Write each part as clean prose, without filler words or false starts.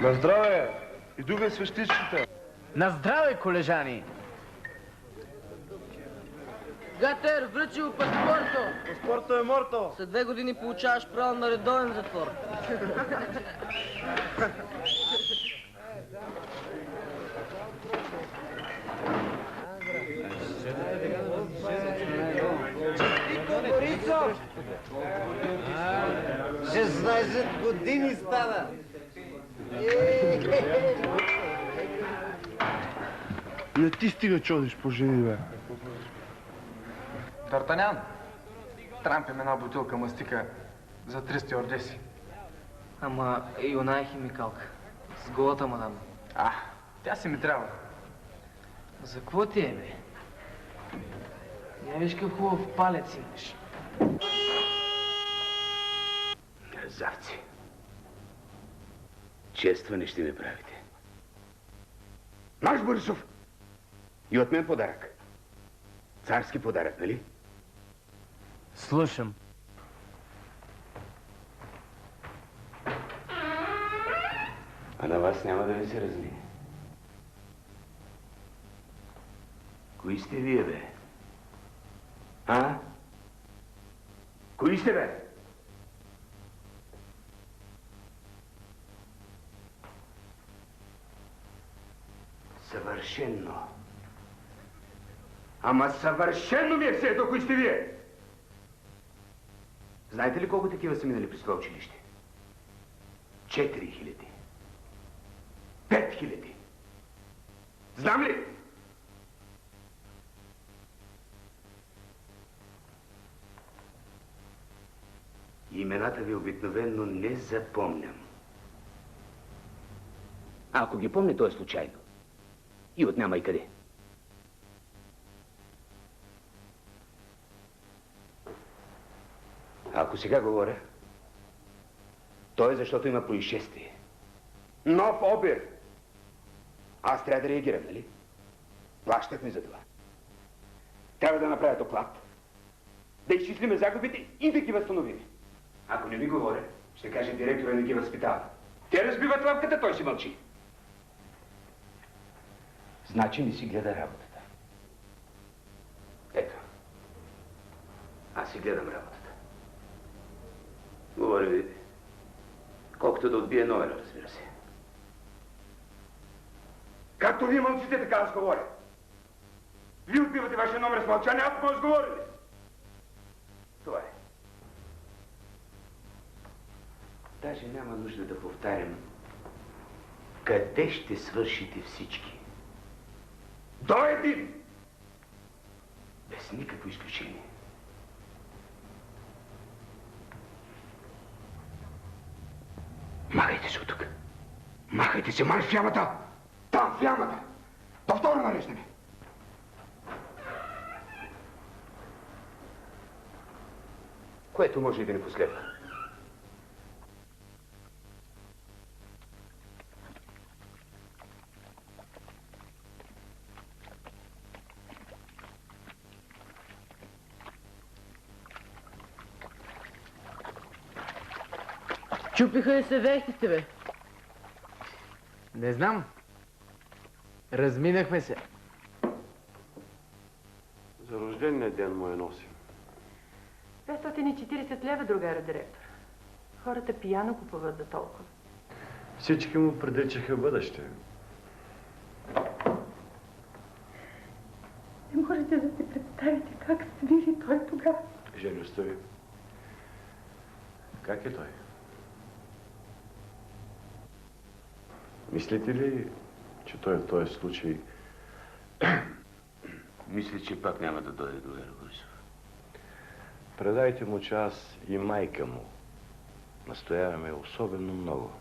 На здраве! И тук е свещичката. На здраве, колежани! Гатер, връчи го паспорто! Паспорто е морто! След 2 години получаваш право на редовен затвор. Борисов! 16 години стана! Не ти стига чодиш по жени, бе. Д'Артанян, трампим една бутилка мастика за 300 ордеси. Ама и она е химикалка. С голата мадам. Тя си ми трябва. За какво ти е, бе? Я виж какъв хубав палец имаш. Мерзавци. Честване ще ми правите. Наш Борисов! И от мен подарък. Царски подарък, нали? Слушам. А на вас няма да ви се размие. Кои сте вие, бе? Кои сте, бе? Съвършенно. Ама съвършенно ми е все ето, кои сте вие! Знаете ли колко такива са минали през това училище? 4000. 5000. Знам ли? Имената ви обикновенно не запомням. А ако ги помня, то е случайно. И от няма и къде. А ако сега говоря, то е защото има происшествие. Нов обир. Аз трябва да реагирам, нали? Плащат ми за това. Трябва да направя доклад, да изчислиме загубите и да ги възстановим. Ако не ви говоря, ще каже директора не ги възпитава. Те разбиват лапката, той си мълчи. Значи не си гледа работата. Ето. Аз си гледам работата. Говоря ви, колкото да отбие номера, разбира се. Както вие мълчите, така аз говоря. Вие отбивате вашия номер с мълчание, аз може да говорите. Това е. Даже няма нужда да повтарям къде ще свършите всички. До един! Без никакво изключение. Махайте се от тук. Махайте се, марш в ямата! Там, в ямата! До второ нареждане! Което може и да ни последва. Чупиха ли се вехтите, бе? Не знам. Разминахме се. За рождения ден му я носим. 540 лева, другара директор. Хората пияно купуват за толкова. Всички му предричаха бъдеще. Не можете да си представите как свири той тогава. Женю, остави. Как е той? Мислите ли, че той в този случай... Мисля, че пак няма да дойде до Вера Борисов. Предайте му, че аз и майка му настояваме особено много.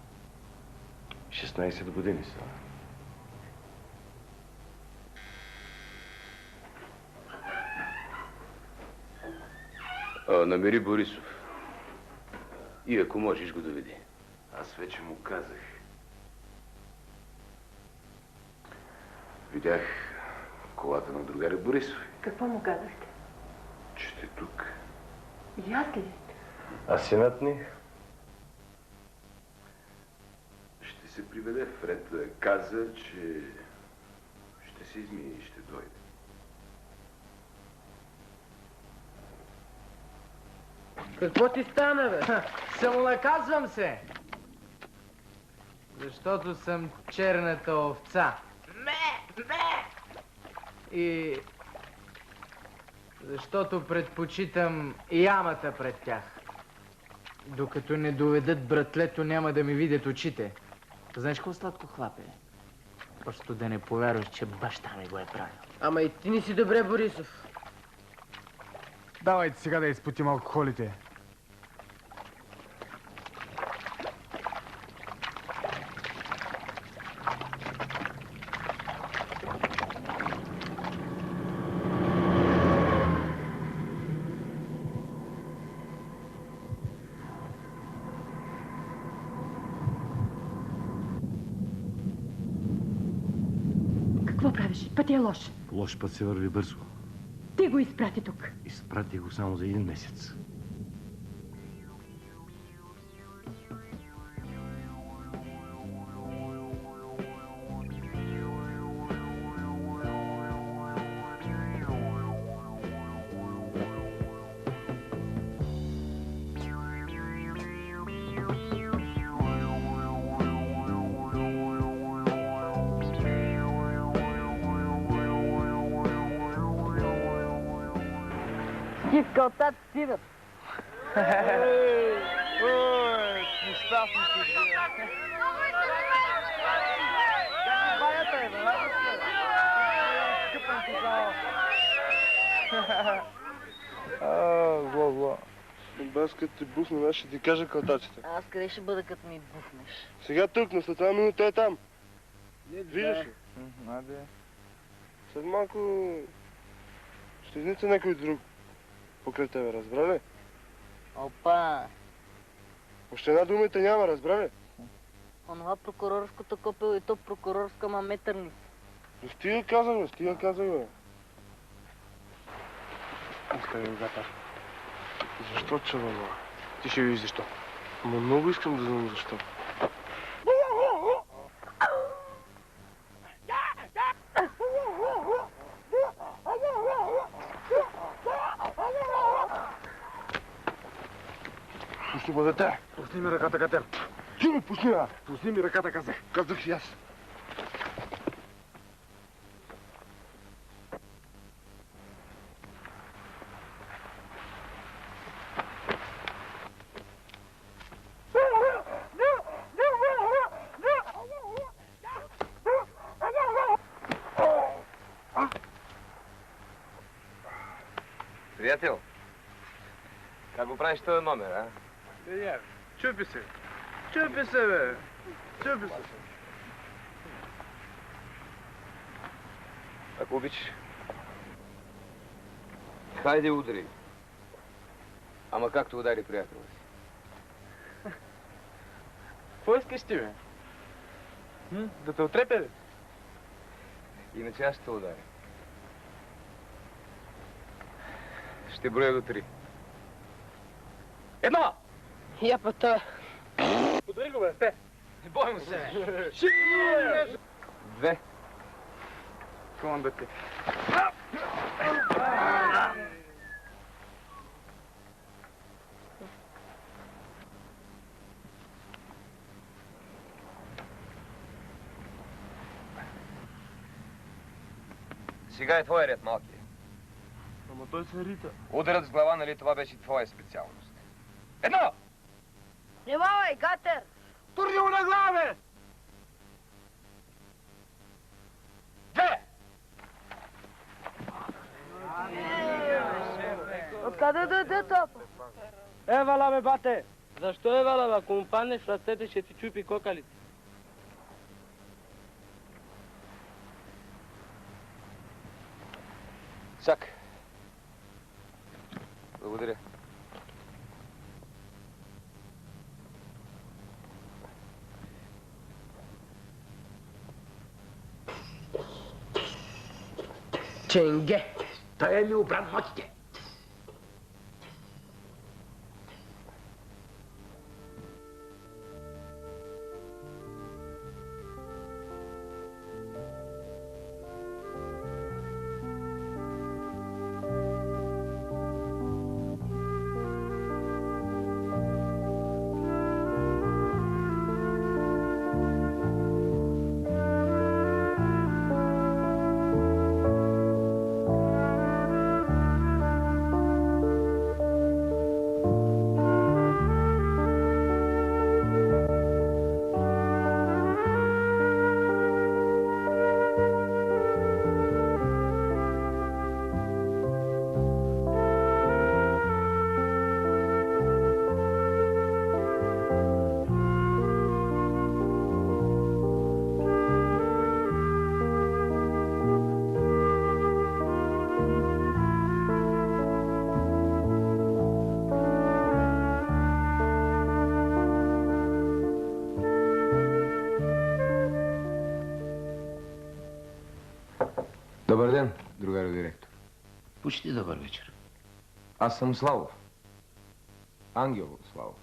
16 години са. Намери Борисов. И ако можеш, го доведи. Аз вече му казах. Видях колата на другаря Борисов. Какво му казахте? Че сте тук. И аз ли? А синът ни ще се приведе Фред. Каза, че ще се измие и ще дойде. Какво ти стана, бе? Самонаказвам се. Защото съм черната овца. И защото предпочитам ямата пред тях. Докато не доведат братлето, няма да ми видят очите. Знаеш какво сладко хлапе? Просто да не повярваш, че баща ми го е правил. Ама и ти не си добре, Борисов. Давайте сега да изпотим алкохолите. Какво правиш? Пътя е лош. Лош път се върви бързо. Ти го изпрати тук. Изпратих го само за 1 месец. Ти в калтата си, бе. Во. Бас, като ти бухна, аз ще ти кажа калтаците. Аз къде ще бъда, като ми бухнеш? Сега тук, но след една минута е там. Виждаш ли? След малко ще изница някой друг покрай тебе, разбра ли? Опа! Още една дума и те няма, разбра ли? Онова прокурорското копело и то прокурорска маметърница. Но стига казах, бе. Остави гата. Защо, чавала? Ти ще видиш защо. Ама много искам да знам защо. Пусни го, дете! Пусни ми ръката, Катер! Ти ми пусни, а! Пусни ми ръката, казах! Казах и аз! Приятел, как го правиш този номер, а? Чупи се, бе! Чупи се! Ако обичаш. Хайде удари. Ама както удари приятел си. Какво искаш ти, бе? Да те отрепя, бе? Иначе аз ще те ударя. Ще броя до 3. 1! Я па той. Удари го, бе, те! Не бой му се! 2. Коман да ти. Сега е твой ред, малки. Ама той се рита. Ударът с глава, нали това беше твоя специалност? 1! Внимавай, Гатер! Турни му на глава, бе! 2! Откъде дойде това? Евала, бе, бате! Защо евала, бе? Ако му паднеш в ръцете, ще ти чупи кокалите. Чак. Благодаря. Ченге! Той ми обран мочите. Добър ден, другарю директор. Почти добър вечер. Аз съм Славов. Ангел Славов.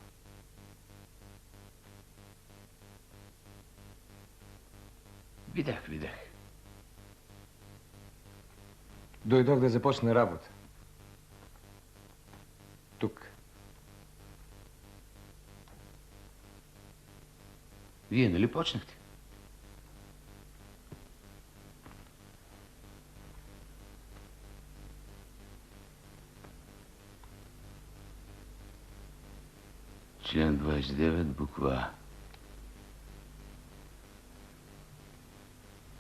Видях. Дойдох да започна работа. Тук. Вие нали почнахте? Член 29, буква А.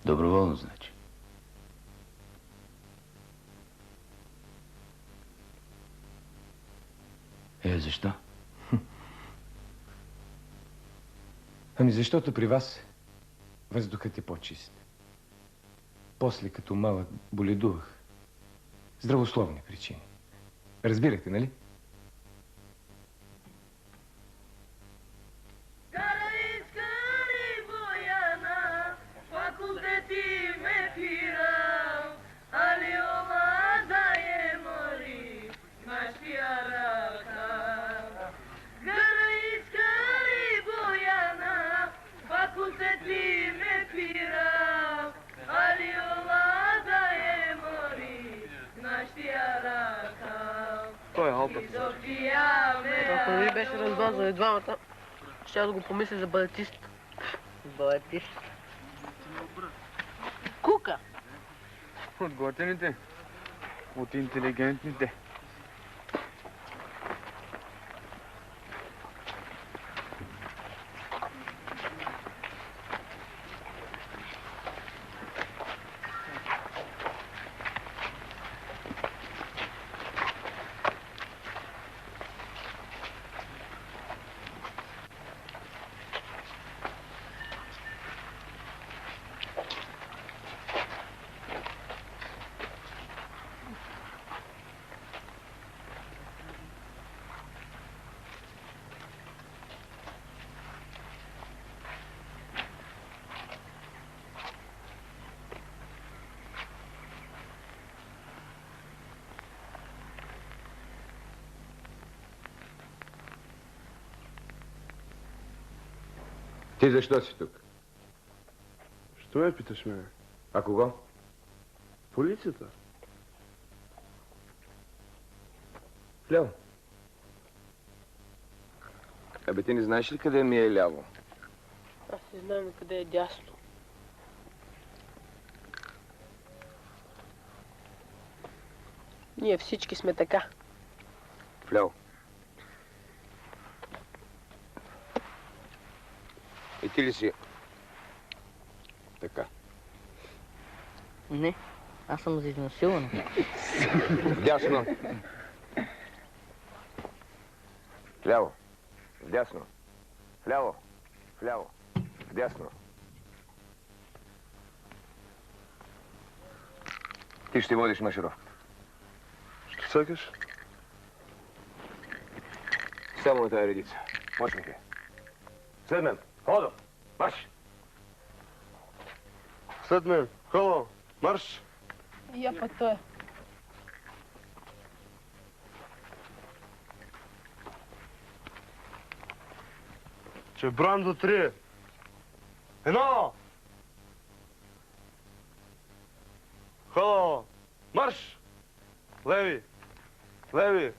Доброволно, значи. Защо? Ами защото при вас въздухът е по-чист. После като малък боледувах. Здравословни причини. Разбирате, нали? Той е Алпът. Ако не ми беше разбрал за двамата, ще да го помисля за балетист. Балетист. Кука! От готените. От интелигентните. Ти защо си тук? Що ме питаш мене? А кого? Полицията. Ляво. Абе, ти не знаеш ли къде ми е ляво? Аз не знам къде е дясно. Ние всички сме така. Вляво. И ти ли си така? Не, аз съм за изнасилване. Вдясно. Вляво. Вдясно. Вляво. Вляво. Вдясно. Ти ще водиш маршировката. Ще цъкаш? Само на тази редица. Почнете. След мен. Ходо. Марш! След мен. Холо. Марш! Я пък той. Че брам до 3. Едно! Холо. Марш! Леви. Леви.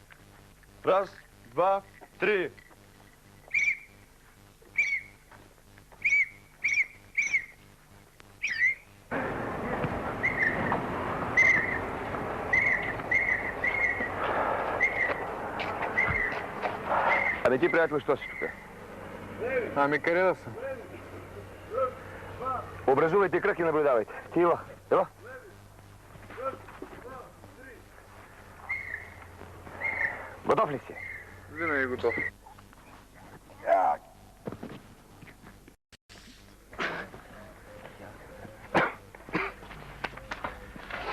Раз, два, три. Абе ти, приятел, що си тук? Ами къде да съм? Образувайте кръг и наблюдавайте. Ти, Ива. Ива. Готов ли си? Винаги готов.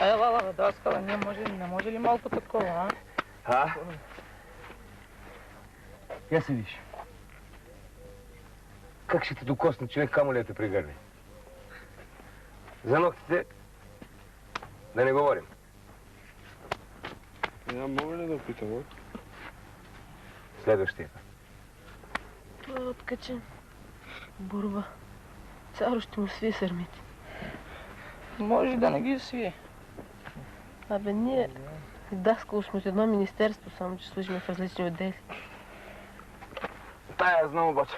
Ела, Даскала, не може ли малко такова, а? Я се виж. Как ще те докосне човек, камо ли да те прегърне? За ногтите Да не говорим. Мога ли да питам, а? Следващия. Той е откачен. Бурба. Царо ще му свие сърмите. Може да не ги свие. Абе, ние даскало сме от едно министерство, само че служиме в различни отдели. Тая знам обаче.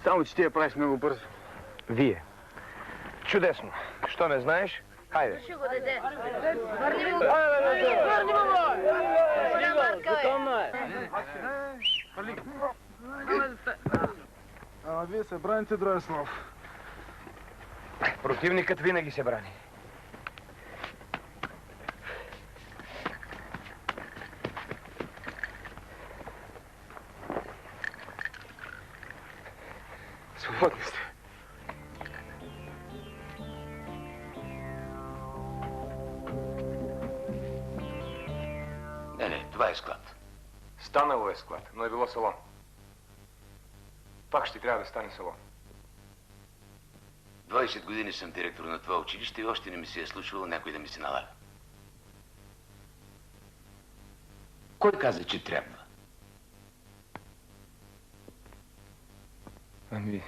Само, че ти я правиш много бързо. Вие. Чудесно. Що не знаеш? Хайде. Ще го даде. Върни му го! Върни му го! Готовно е! Ама вие се браните, Дроеслав. Противникът винаги се брани. Свободни сте. Не, това е склад. Станало е склад, но е било салон. Пак ще трябва да стане салон. 20 години съм директор на това училище и още не ми се е случвало някой да ми се налага. Кой каза, че трябва? Ами...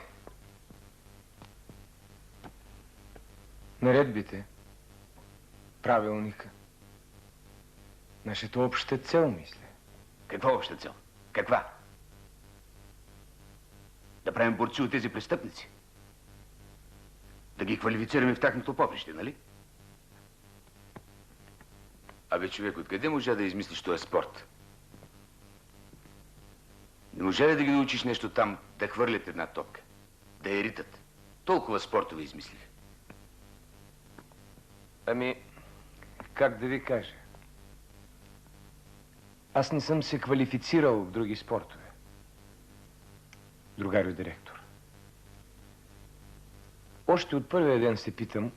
Наредбите, правилника. Нашата обща цел, мисля. Каква обща цел? Каква? Да правим борци от тези престъпници? Да ги квалифицираме в тяхното поприще, нали? Абе, човек, откъде можа да измислиш този спорт? Не може ли да ги научиш нещо там, да хвърлят една топка? Да я ритат? Толкова спортове измислих. Ами, как да ви кажа? Аз не съм се квалифицирал в други спортове. Другарю директор. Още от първия ден се питам,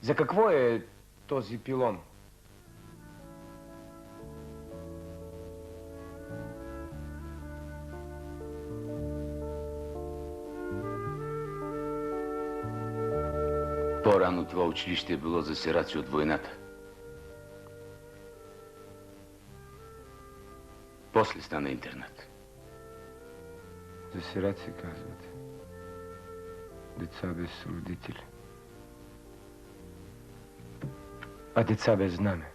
за какво е този пилон? По-рано това училище е било за сираци от войната. После стана интернат. За сираци, казвате. Деца без родители. А деца без знаме.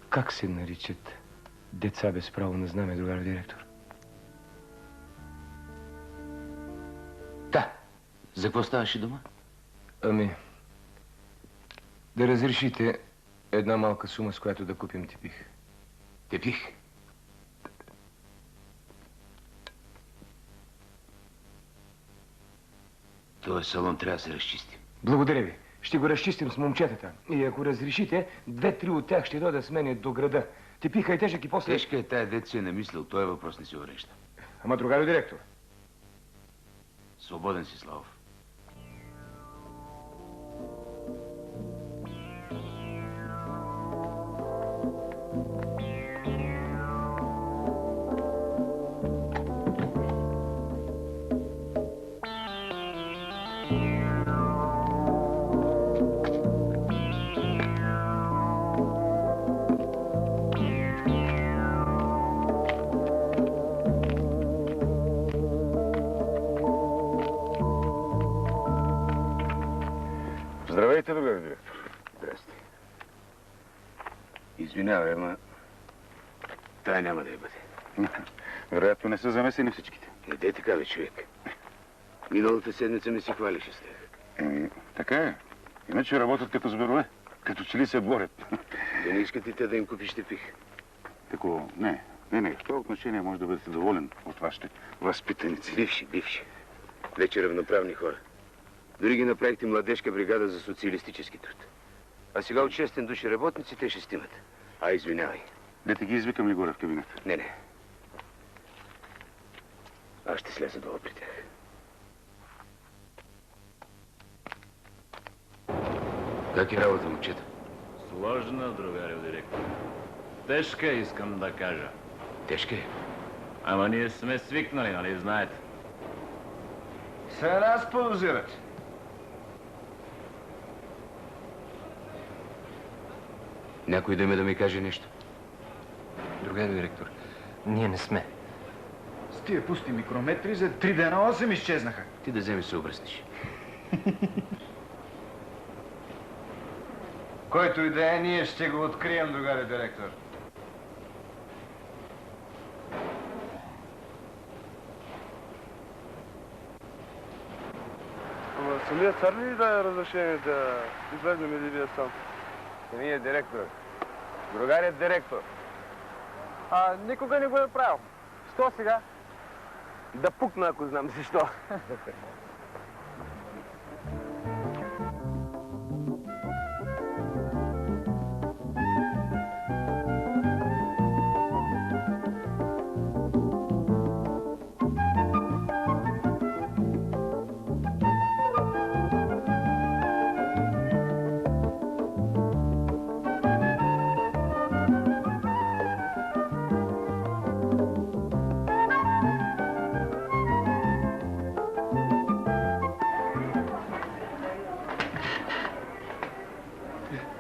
Как се наричат деца без право на знаме, другар директор? Да. За какво ставаше дума? Ами, да разрешите една малка сума, с която да купим тепих. Тепих? Този салон трябва да се разчисти. Благодаря ви. Ще го разчистим с момчетата. И ако разрешите, 2-3 от тях ще дойдат с мене до града. Тепиха е тежък и после... Тежка е тая дет си е намислил. Този въпрос не се урежда. Ама, другарю директор. Свободен си, Славов. Здравейте, другар директор. Здрасти. Извинявай, ама... Тая няма да я бъде. Вероятно не са замесени всичките. Не дей така, бе, човек. Миналата седмица ми се хвалише с тях. Така е. Иначе работят като зверове. Като че ли се борят. Да не искате те да им купиш тепих? Тако, не. В това отношение може да бъдете доволен от вашите възпитаници. Бивши. Вече равноправни хора. Дори ги направихте младежка бригада за социалистически труд. А сега от 6 души работници те ще стимат. Извинявай. Дете ги извикам ли горе в кабинета? Не. Аз ще сляза долу при тях. Как е работа, момчета? Сложна, другарю директор. Тежка, искам да кажа. Тежка е. Ама ние сме свикнали, нали знаете? Се разпаузирате. Някой да има да ми каже нещо. Другари директор, ние не сме. С тия пусти микрометри за 3 дена 8 изчезнаха. Ти да вземеш се обръснеш. Който и да е, ние ще го открием, другари директор. Ама самият цар ли даде разрешение да излезем или вие сам? Самият директор. Другарият директор. Никога не го е правил. Що сега? Да пукна, ако знам защо.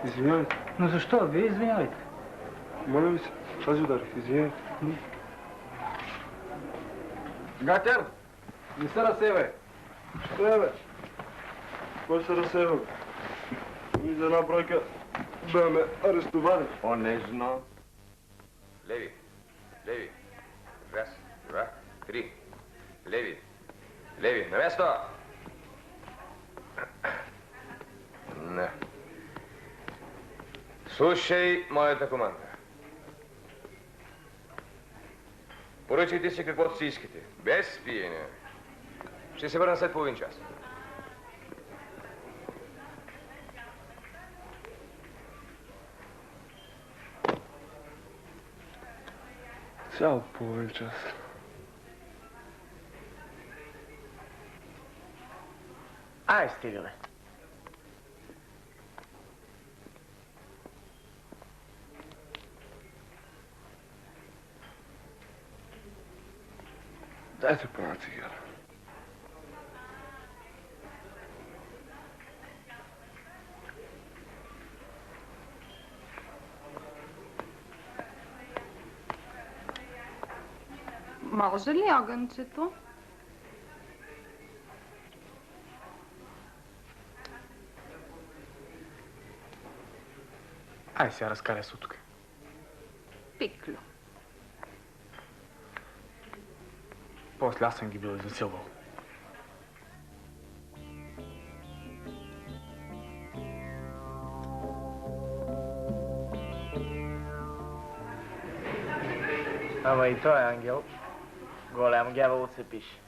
Извинявайте. Но защо? Вие извинявайте. Моля ви се, аз ви ударих. Извинявайте. Гатер! Не се разсевай! Що е, бе? Кой се разсева? И за една бройка да ме арестували. Понежно. Леви. Леви. Раз, два, три. Леви. Леви. На място! Не. Слушай моята команда. Поръчайте си каквото си искате. Без пиене. Ще се върна след половин час. Цял половин час. Ай, стига, бе. Дайте по една цигара. Може ли огънчето? Ай, сега разкаря се от тук. Пиклю. После аз съм ги бил засилвал. Ама и той, Ангел, голям гявол се пише.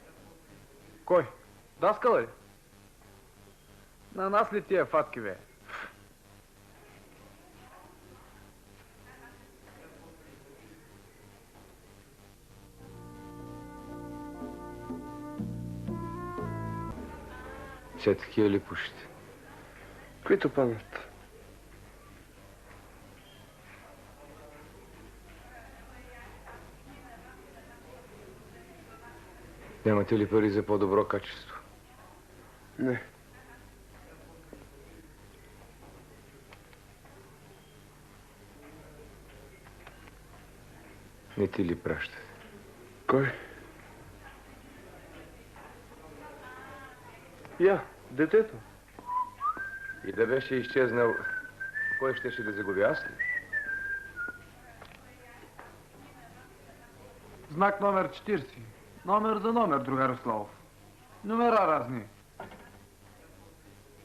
Кой? Даскала ли? На нас ли тия фатки, бе? Все такива ли пушите? Които паднат. Нямате ли пари за по-добро качество? Не. Не ти ли пращат? Кой? Я, детето. И да беше изчезнал, кой щеше да загуби, аз ли? Знак номер 40. Номер за номер, другар Славов. Номера разни.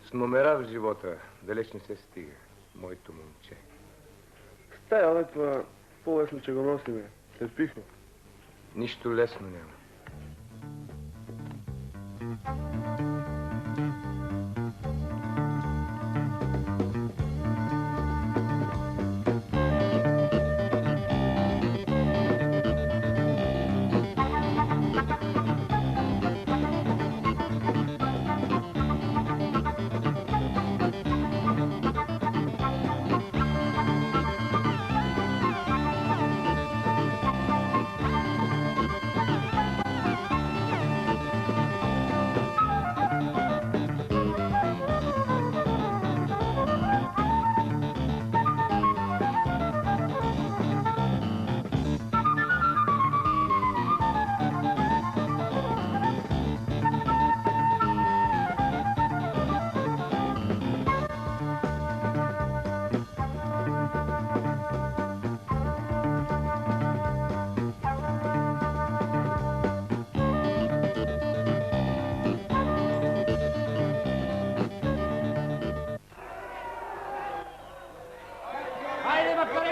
С номера в живота далеч не се стига, моето момче. С тая летва по-лесно, че го носиме. След пихме. Нищо лесно няма.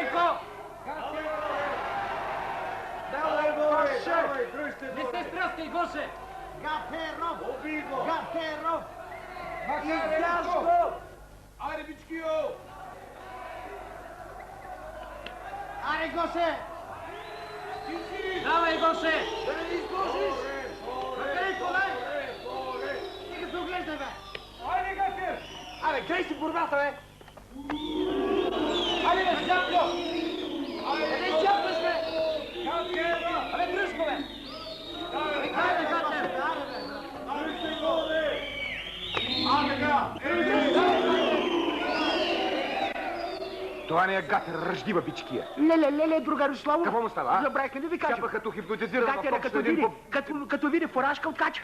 Гейко! Давай, Гоше! Не се стряскай, Гоше! Гатеров! Убий го! Гатеров! Изяж го! Айде, бичкио! Аре, Гоше! Давай, Гоше! Да не изложиш! Гейко, дай! Стига се оглеждай, бе! Айде, Гатер! Абе, гледай си борбата, бе! Айде, бе, Сяпло! Айде, Не сяпваш, бе! Гатер! Абе, дръж го, бе! Айде, Гатер! Дръжте го, бе! А, така! Това не е Гатер, ръждива бичкия. Леле, другарю Славо. Какво му става, а? Забравих ли да ви кажа? Шапа като хипнотизиран в Гатера, точно един по... като види фуражка, откача.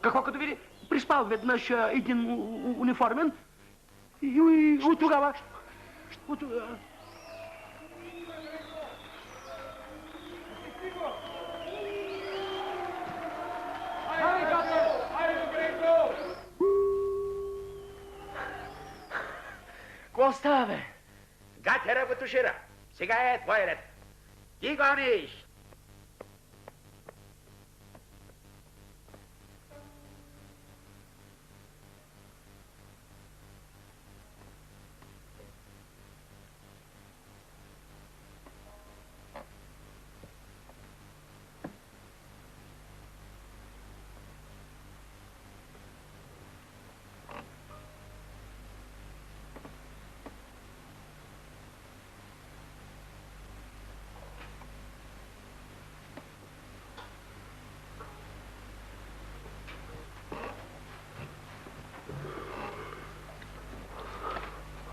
Какво като види? Приспал веднъж един униформен и от тогава... Айде, Гатер! Айде, Грейко! Какво става, бе? Гатера го тушира. Сега е твой ред. Ти гониш!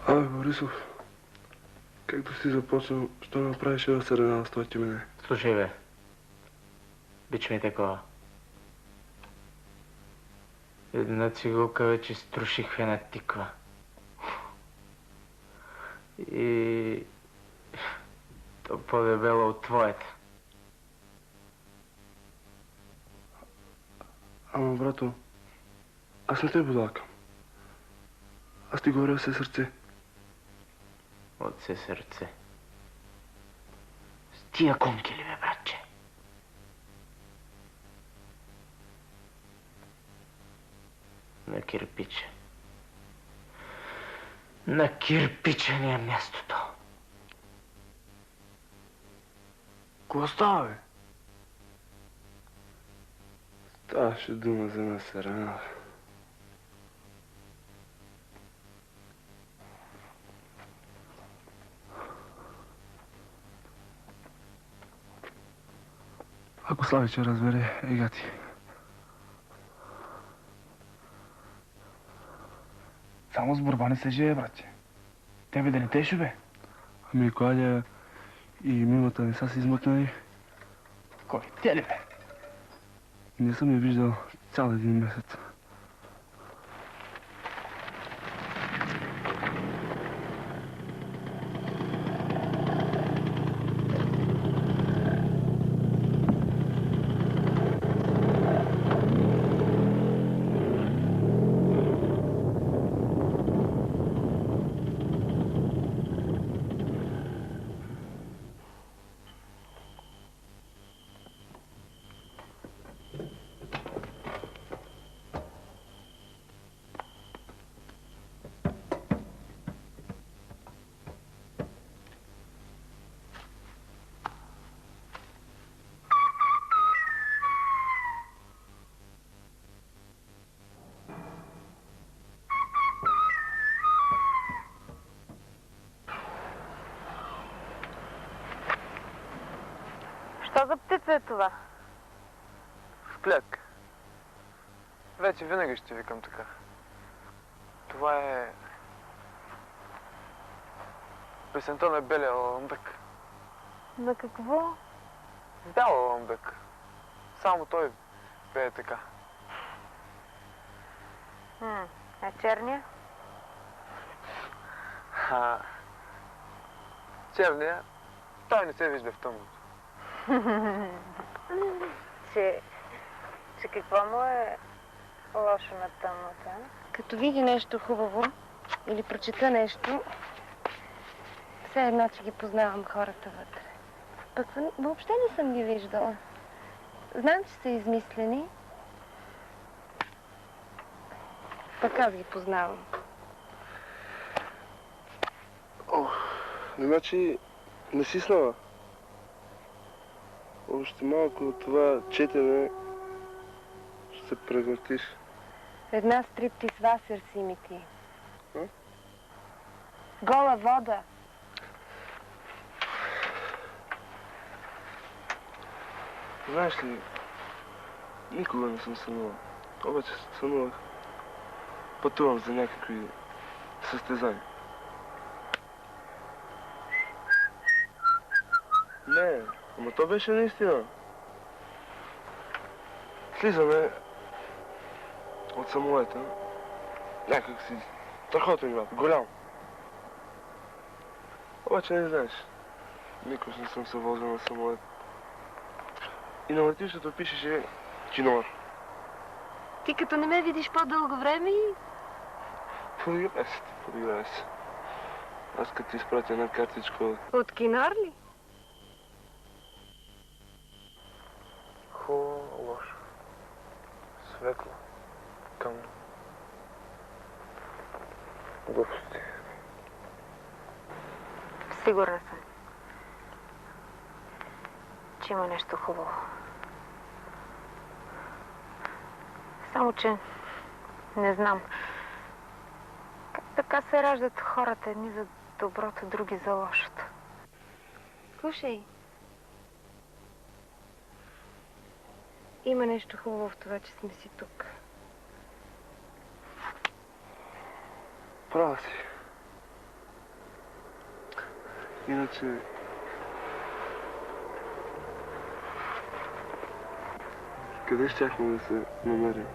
Абе, Борисов, както си започнал, що направиш да се рена с това ти мене? Слушай, бе. Бич ми такова. Една цигулка вече струших в една тиква. И... то по-дебело от твоята. Ама, брато, аз не те будалкам. Аз ти говоря все сърце. От все сърце. С тия конки ли, бе, братче? На кирпича. На кирпича ни е мястото. Какво става, бе? Ставаше дума за една серена. Ако Славича разбере, егати. Само с борба не се живее, братче. Тебе да не теше, бе? Ами Кладя и Мимата не са се измъкнали. Кой? Те ли, бе? Не съм я виждал цял един месец. Що за птица е това? Скляк. Вече винаги ще викам така. Това е... песента на белия лаландък. На какво? Бял лаландък. Само той пее така. А черния? Черния, той не се вижда в тъмното. Че какво му е лошо на тъмното, а? Като види нещо хубаво или прочита нещо, Все едно, че ги познавам хората вътре. Пък въобще не съм ги виждала. Знам, че са измислени. Пък аз ги познавам. Значи не си снала? Още малко от това четене ще се превъртиш. Една стриптиз васер си ми ти. Гола вода. Знаеш ли, никога не съм сънувал. Обаче сънувах. Пътувам за някакви състезания. Не, ама то беше наистина. Слизаме от самолета. Някак си страхотен град, голям. Обаче не знаеш. Никога не съм се возил на самолет. И на летището пишеше кино. Ти като не ме видиш по-дълго време и... Подиграй се. Аз като ти изпратя една картичка От кинор ли? Хубаво, лошо. Светло. Тъмно. Глупости. Сигурна съм, че има нещо хубаво. Само, че не знам. Как така се раждат хората, едни за доброто, други за лошото. Слушай. Има нещо хубаво в това, че сме си тук. Права си. Иначе... Къде щяхме да се намерим?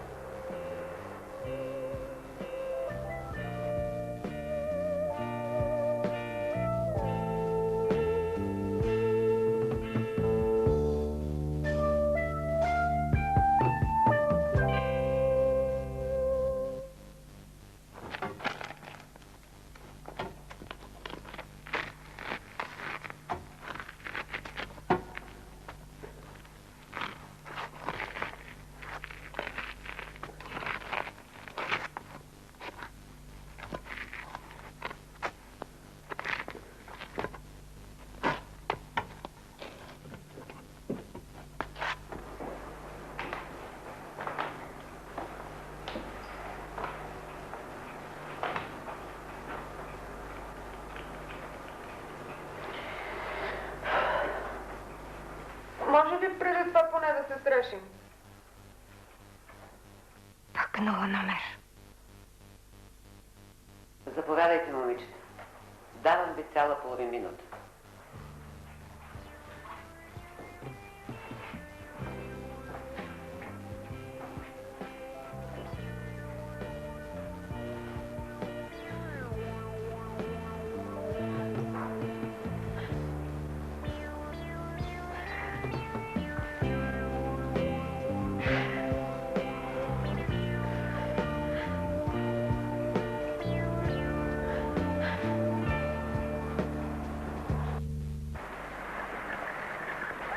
Може би преди това поне да се срещим? Пак много номер. Заповядайте, момичета. Давам ви цяла половин минута.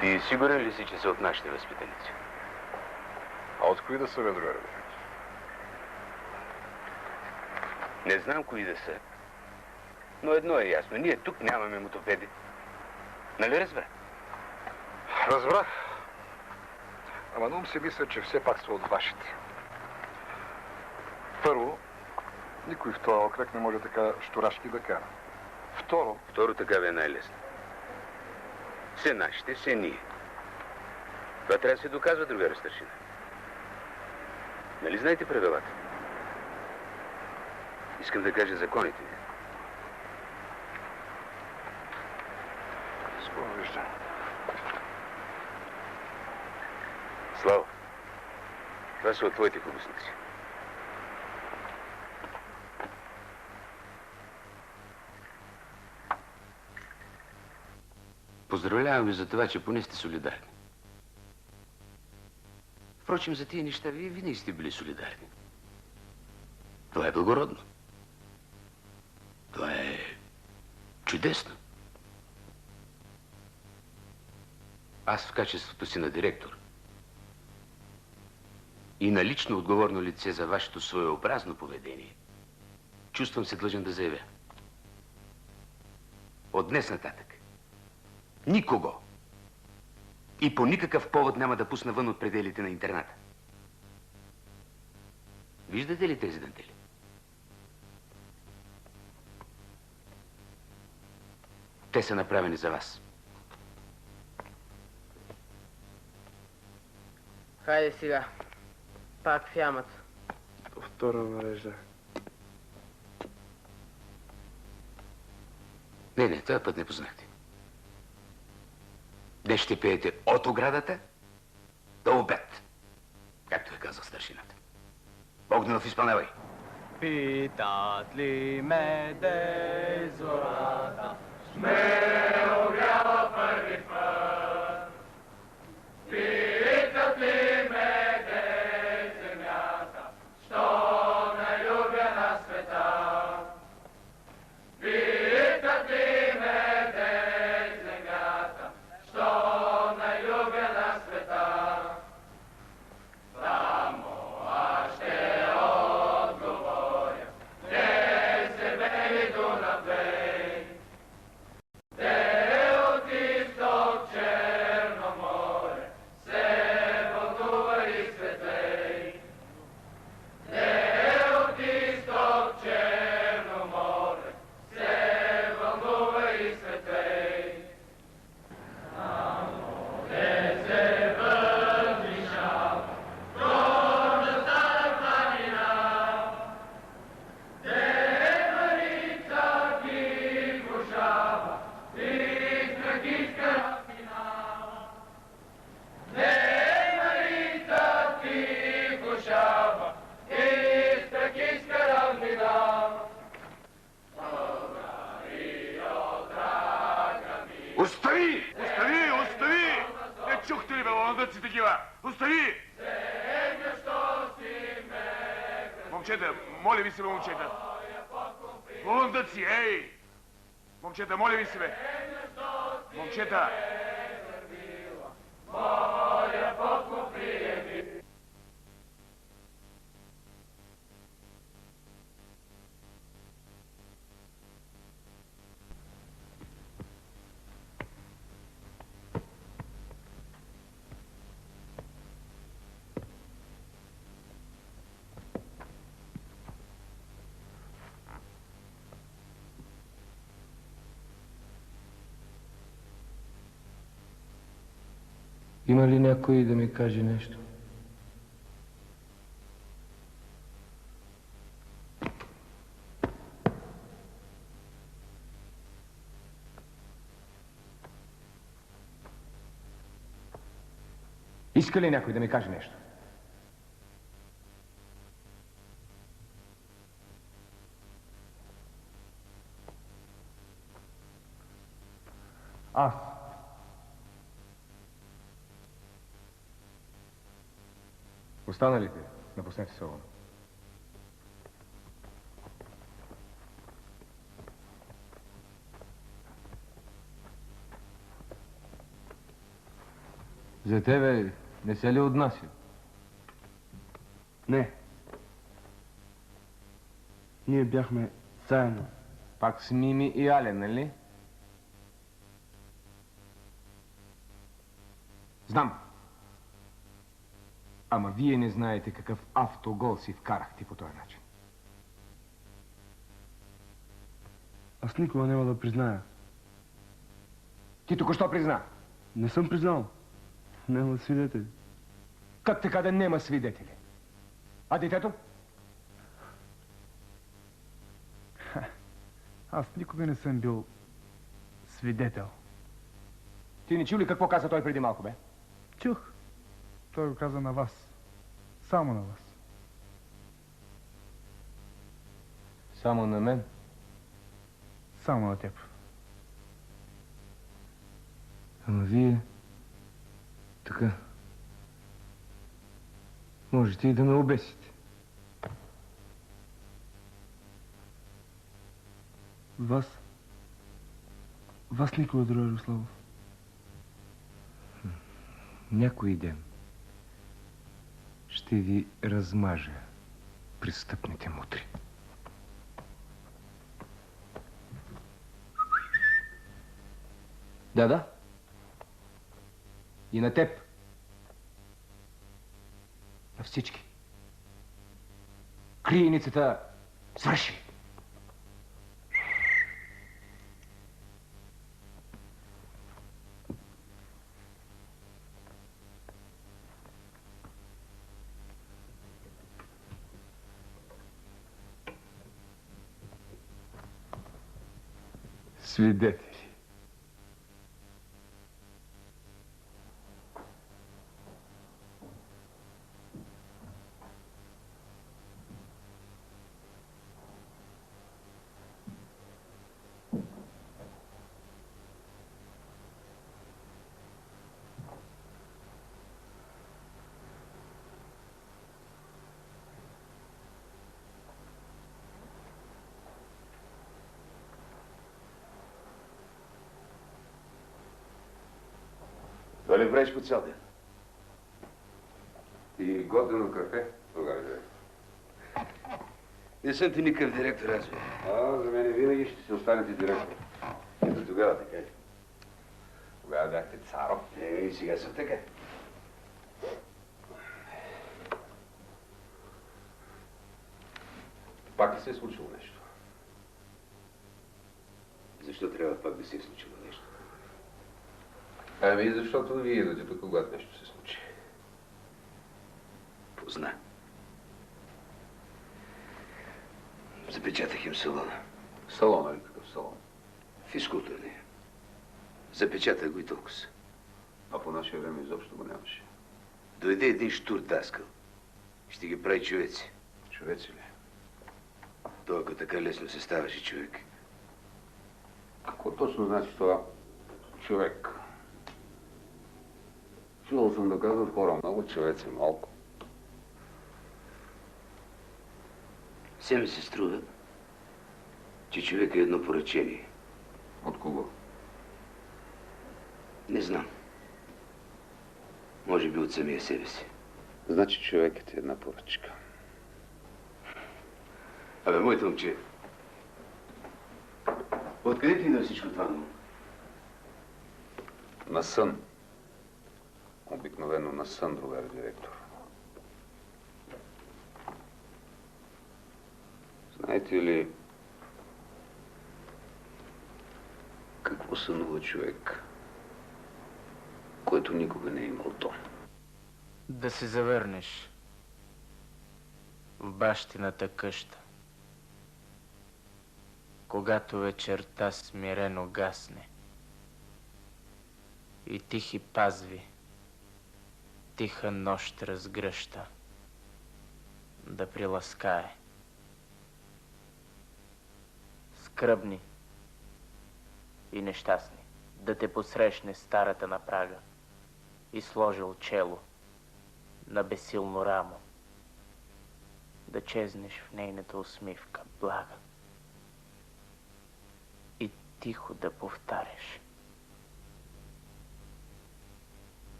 Ти сигурен ли си, че са от нашите възпитаници? А от кои да са, бе, другари? Не знам кои да са. Но едно е ясно. Ние тук нямаме мотопеди. Нали разбра? Разбрах. Ама на ум си мисля, че все пак са от вашите. Първо, никой в този окръг не може така щурашки да кара. Второ, така ви е най-лесно. Все нашите, все ние. Това трябва да се доказва, другар старшина. Нали знаете правилата? Искам да кажа законите. Скоро виждам. Слава, това са от твоите хубосници. Поздравлявам ви за това, че поне сте солидарни. Впрочем, за тия неща вие винаги сте били солидарни. Това е благородно. Това е чудесно. Аз в качеството си на директор и на лично отговорно лице за вашето своеобразно поведение, чувствам се длъжен да заявя. От днес нататък никого и по никакъв повод няма да пусна вън от пределите на интерната. Виждате ли тези дантели? Те са направени за вас. Хайде сега. Пак в ямата. Втора нарежда. Не, този път не познахте. Днес ще пеете от оградата до обед, както е казал старшината. Богданов, изпълнявай. Питат ли ме де зората, ме огряла първи път. Питат ли ме де земята, що най-любя на света. Питат ли ме де земята, що най-любя на света. Само аз ще отговоря, де се бели Дунав бей, де от изток Черно море се вълнува и светлей, де от изток Черно море се вълнува и светлей. Само де се възвишава горната планина, де Марица ги крушава из трагическа равнина, де Марица ги крушава из трагическа равнина. Българи от рага ми. Остави! Остави! Остави! Не чухте ли, бе, лондъци такива? Остави! Земя, що си ме. Момчета, моля ви се, бе, момчета. Лондъци, ей! Момчета, моля ви се, бе. Момчета! Моя Бог приеми. Има ли някой да ми каже нещо? Иска ли някой да ми каже нещо? Аз. Останалите напуснете салона. За тебе не се ли отнася? Не. Ние бяхме заедно. Пак с Мими и Аля, нали? Знам. Ама вие не знаете какъв автогол си вкарахте по този начин. Аз никога няма да призная. Ти току-що призна. Не съм признал. Няма свидетели. Как така да нема свидетели? А детето? Аз никога не съм бил свидетел. Ти не чу ли какво каза той преди малко, бе? Чух. Той го каза на вас. Само на вас. Само на мен? Само на теб. Ама вие... Така... Можете и да ме обесите. Вас никога, друг Ярославов. Някой ден ще ви размажа престъпните мутри. Да. И на теб. На всички. Крийницата свърши. Свидетели. Това ли правиш по цял ден? И готвено кафе, другаре. Не съм ти никакъв директор, аз бе. За мен винаги ще си останете директор. Ето тогава така. Тогава бяхте царо. И сега съм така. Пак ли се е случило нещо? Защо трябва пак да се е случило нещо? Ами, защото вие идвате тук, когато нещо се случи. Позна. Запечатах им салона. Салона ли? Какъв салон? Физкултурния. Запечатах го и толкова. А по наше време изобщо го нямаше. Дойде един штурдаскал. Ще ги прави човеци. Човеци ли? Той, ако така лесно се ставаше човек. Какво точно значи това човек? Чувал съм да казват хора много, човеци малко. Все ми се струва, че човек е едно поръчение. От кого? Не знам. Може би от самия себе си. Значи човекът е една поръчка. Абе, моето момче, откъде ти идва всичко това? На сън. Обикновено на сън, другар директор. Знаете ли какво сънува човек, който никога не е имал дом? Да се завърнеш в бащината къща. Когато вечерта смирено гасне и тихи пазви, тиха нощ разгръща, да приласкае. Скръбни и нещастни, да те посрещне старата на прага и сложил чело на безсилно рамо, да чезнеш в нейната усмивка блага и тихо да повтаряш.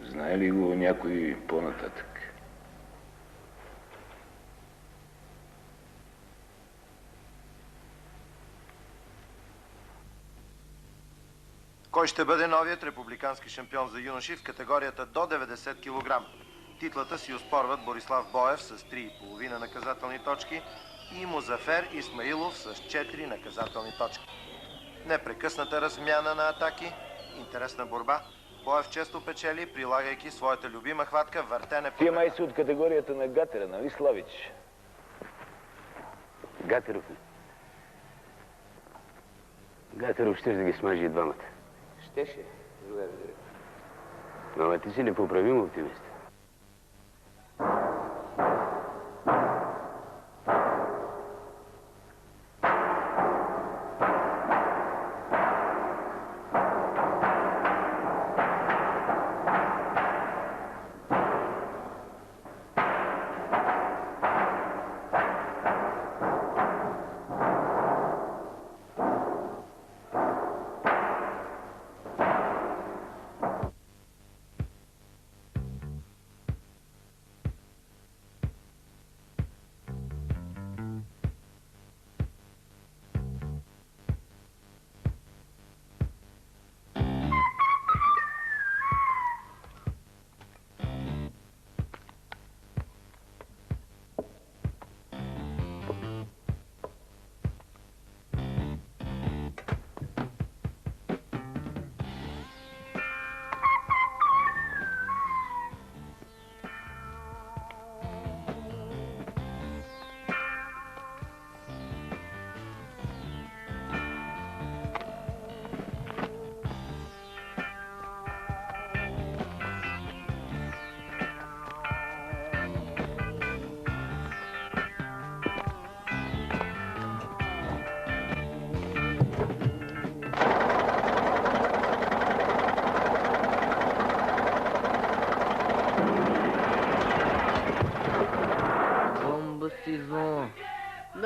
Знае ли го някой по-нататък? Кой ще бъде новият републикански шампион за юноши в категорията до 90 кг? Титлата си оспорват Борислав Боев с 3,5 наказателни точки и Музафер Исмаилов с 4 наказателни точки. Непрекъсната размяна на атаки, интересна борба. Боев често печели, прилагайки своята любима хватка въртене по... Ти май си от категорията на Гатера, нали, Славич? Гатеров ли? Гатеров ще да ги смажи и двамата. Щеше, другар директор. Ама ти си непоправим оптимист.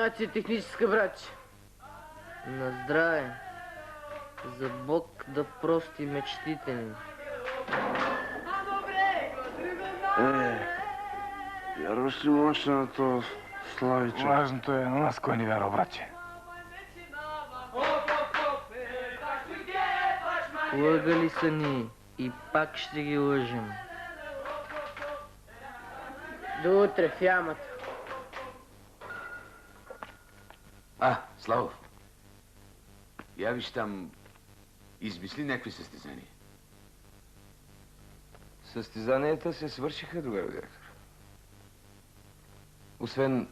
Комбинация техническа, братче. На здраве. За Бог да прости мечтите ни. Вярваш ли му още на то, Славиче? Важното е на нас кой ни вярва, братче. Лъгали са ни и пак ще ги лъжим. До утре в ямата. Славов. Я виж там, измисли някакви състезания. Състезанията се свършиха, другар директор. Освен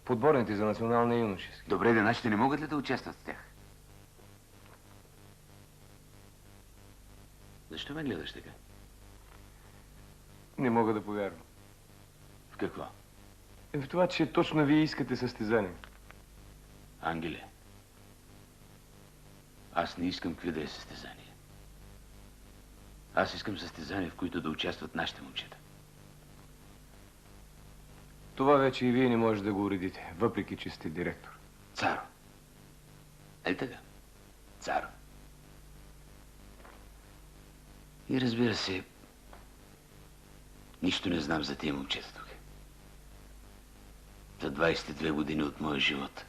подборните за националния юношески. Добре, да нашите не могат ли да участват в тях? Защо ме гледаш така? Не мога да повярвам. В какво? В това, че точно вие искате състезание. Ангеле, аз не искам какви да е състезание. Аз искам състезания, в които да участват нашите момчета. Това вече и вие не можете да го уредите, въпреки че сте директор. Царо. Ей така. Царо. И разбира се, нищо не знам за тия момчета тук. За 22 години от моя живот,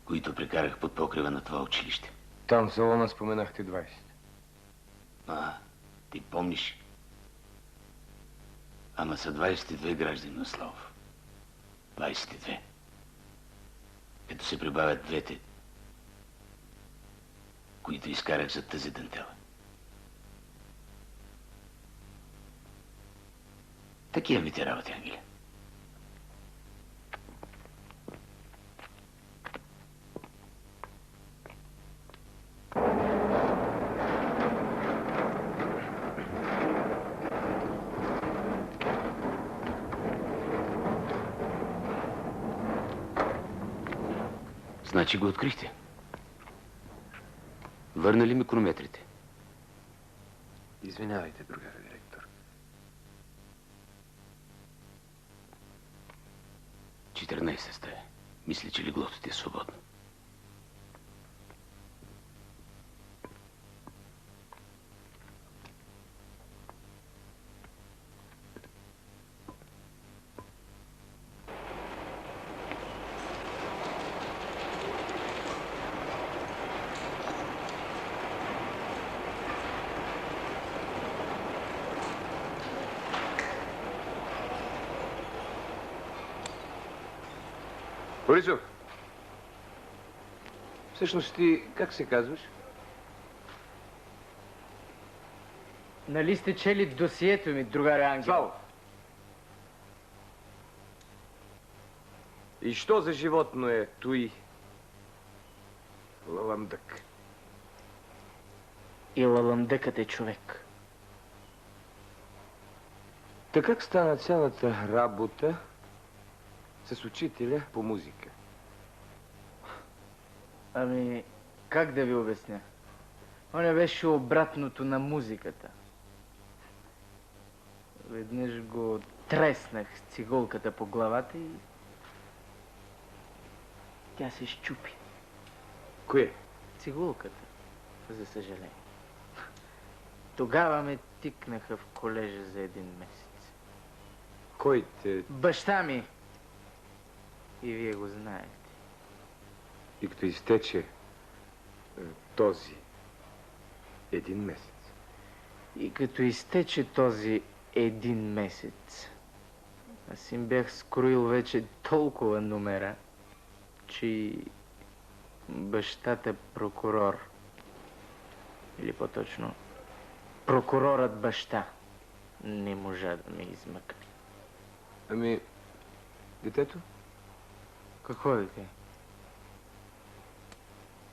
които прекарах под покрива на това училище. Там в салона споменахте 20. Ти помниш? Ама са 22 граждани на Славов. 22. Като се прибавят двете, които изкарах за тази дантела. Такива ми те работи, Ангеле. Значи го открихте. Върнали ми крометрите. Извинявайте, другар директор. 14 стая. Мисля, че леглото ти е свободно. Борисов! Всъщност ти как се казваш? Нали сте чели досието ми, другаре Ангел? Славов! И що за животно е той лаландък? И лаландъкът е човек. Така как стана цялата работа с учителя по музика? Ами, как да ви обясня? Он беше обратното на музиката. Веднъж го треснах с цигулката по главата и тя се счупи. Кое? Цигулката, за съжаление. Тогава ме тикнаха в колежа за 1 месец. Кой те... Баща ми. И вие го знаете. И като изтече този 1 месец. И като изтече този 1 месец, аз им бях скроил вече толкова номера, че и бащата прокурор, или по-точно прокурорът баща, не можа да ме измъкне. Ами, детето? Какво дете?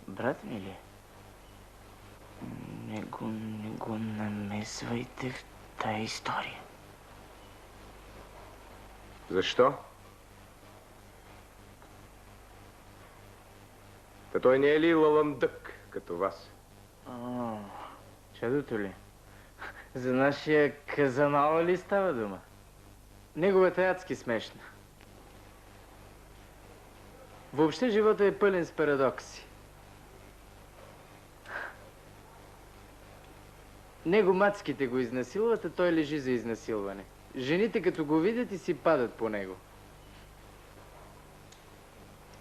Брат ми ли? Не го намесвайте в тая история. Защо? Та той не е ли лаландък, като вас? Чадото ли? За нашия Казанова ли става дума? Неговата е адски смешна. Въобще живота е пълен с парадокси. Него мацките го изнасилват, а той лежи за изнасилване. Жените като го видят и си падат по него.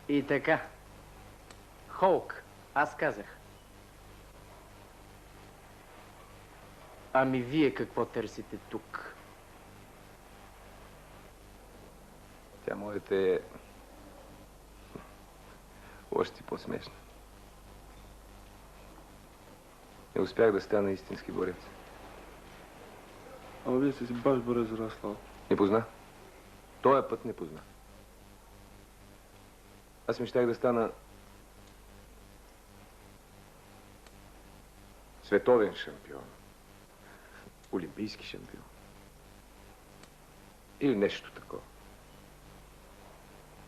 И така. Холк, аз казах. Ами вие какво търсите тук? Тя моята е още по-смешна. Не успях да стана истински борец. Ама вие сте си баш борец, Раслав. Не позна. Тоя път не позна. Аз мечтах да стана световен шампион. Олимпийски шампион. Или нещо такова.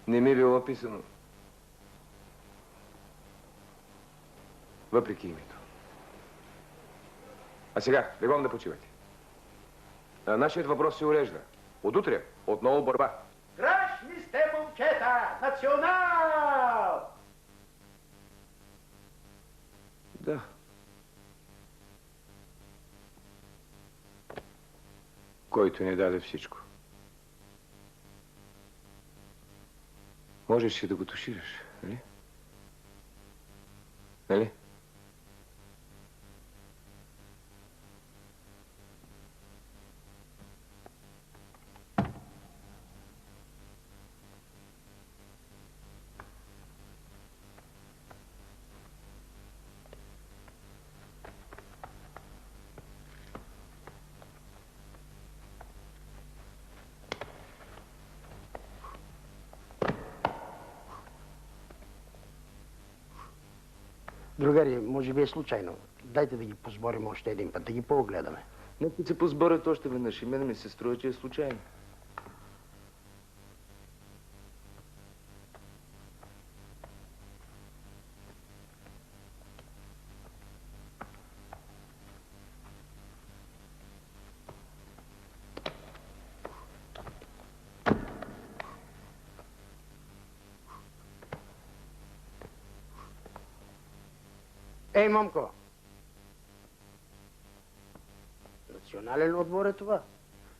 Не ми е било писано. Въпреки името. А сега, легом да почивате. Нашият въпрос се урежда. От утре отново борба. Страшни сте, момчета! Национал! Да. Който не даде всичко. Можеш ли да го тушираш, нали? Нали? Другари, може би е случайно. Дайте да ги позборим още един път, да ги поогледаме. Нека се позборят още веднъж и мен ми се струва, че е случайно. Ей, момко! Национален отбор е това.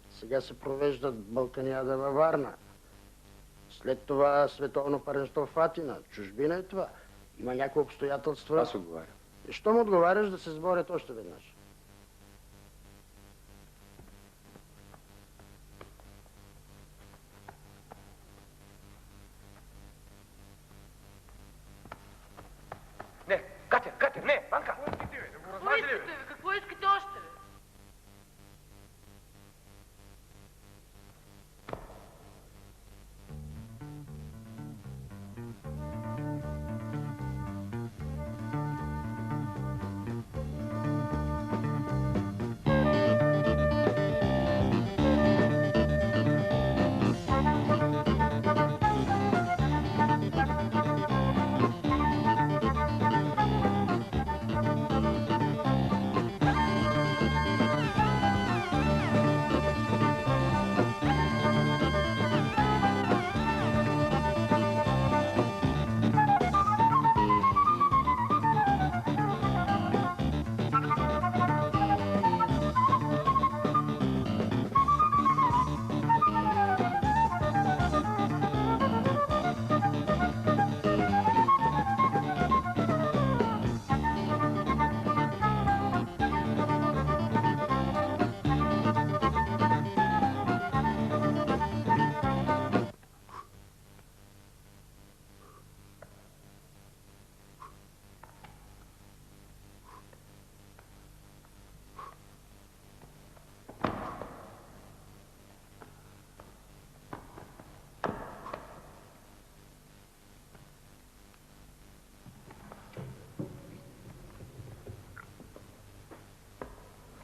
Сега се провеждат Балканиада във Варна. След това световно първенство в Атина. Чужбина е това. Има някои обстоятелства. Аз отговарям. И щом отговаряш да се сборят още веднъж. Не, Катя, не, Банка! Какво искате, бе? Какво искате още, бе?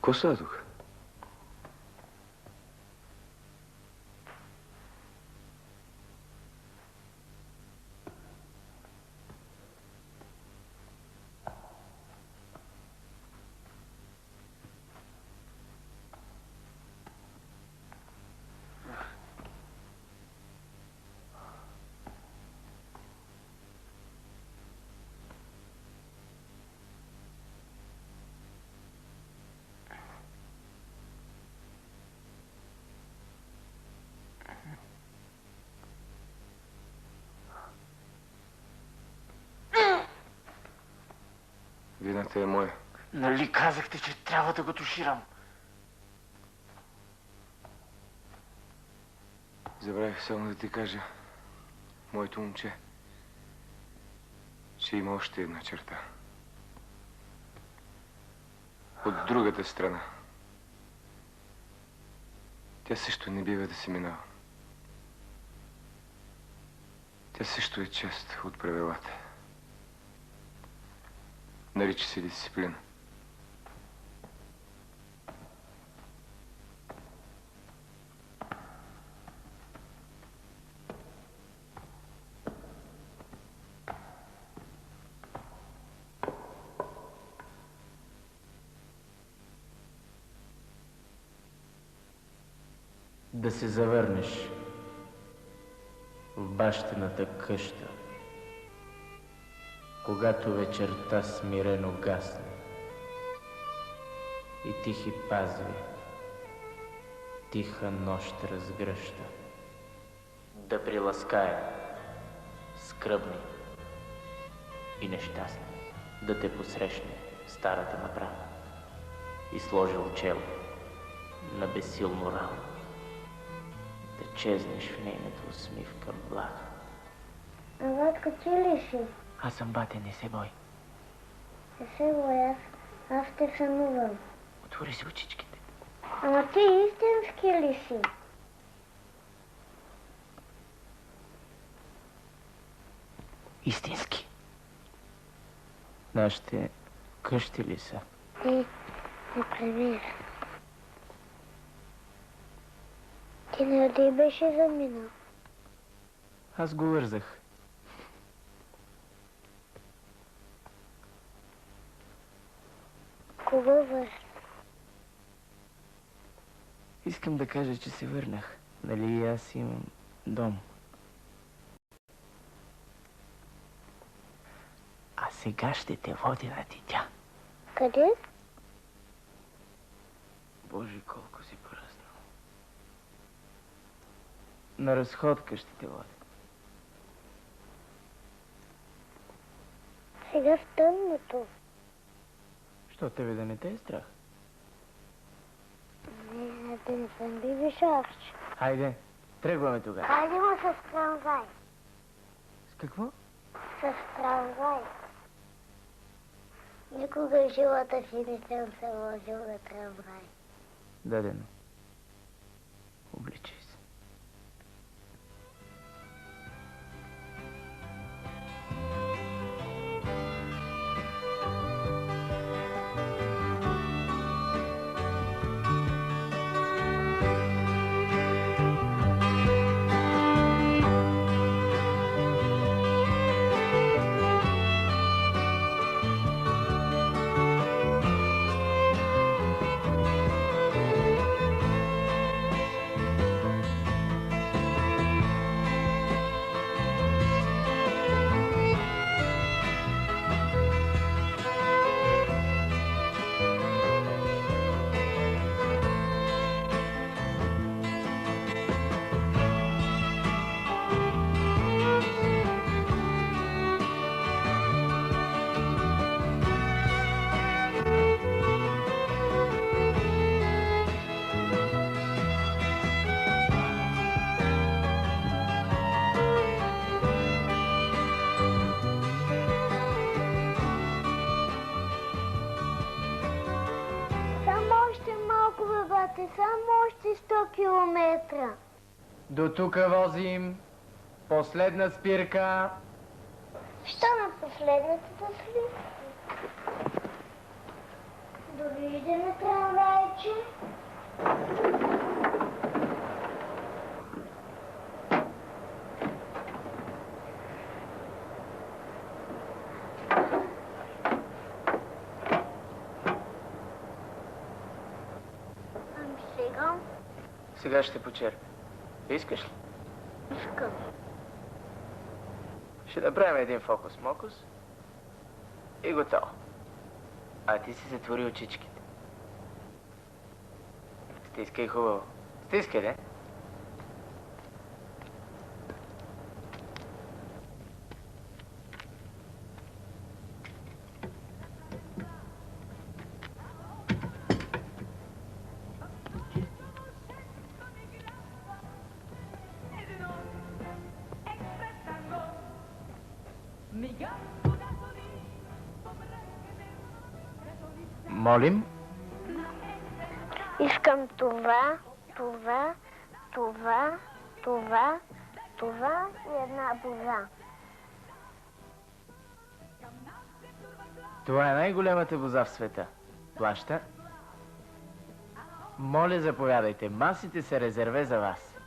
Какво става тук? Вината е моя. Нали казахте, че трябва да го туширам? Забравих само да ти кажа, моето момче, че има още една черта. От другата страна. Тя също не бива да се минава. Тя също е част от правилата. Нарича се дисциплина. Да се завърнеш в бащината къща, когато вечерта смирено гасне и тихи пазви, тиха нощ разгръща. Да приласкае скръбни и нещастни, да те посрещне старата направа и сложил чело на безсилно рамо, да чезнеш в нейната усмивка блага. Батко, ти ли си? Аз съм батя, не се бой. Не се боя, аз те сънувам. Отвори си очичките. Ама ти истински ли си? Истински. Нашите къщи ли са? Не премира. Ти не беше заминал. Аз го вързах. Кога вързах? Искам да кажа, че се върнах. Нали аз имам дом. А сега ще те води на дитя. Къде? Боже, колко си пораснал. На разходка ще те води. Сега в тъмното. Що, тебе да не те е страх? Не, да не съм бибишарче. Хайде, тръгваме тогава. Хайде му с трамвай. С какво? С трамвай. Никога в живота си не съм се возил на трамвай. Дадено. Обличай се. Само още 100 километра. До тука возим. Последна спирка. Що на последната спирка? Довиждане, трамвайче. Сега ще почерпя. Искаш ли? Искам. Ще направим един фокус-мокус и готово. А ти си затвори очичките. Стискай хубаво. Стискай, не? Молим? Искам това, това, това, това, това и една боза. Това е най-големата боза в света. Плаща. Моля, заповядайте. Масите са резерве за вас.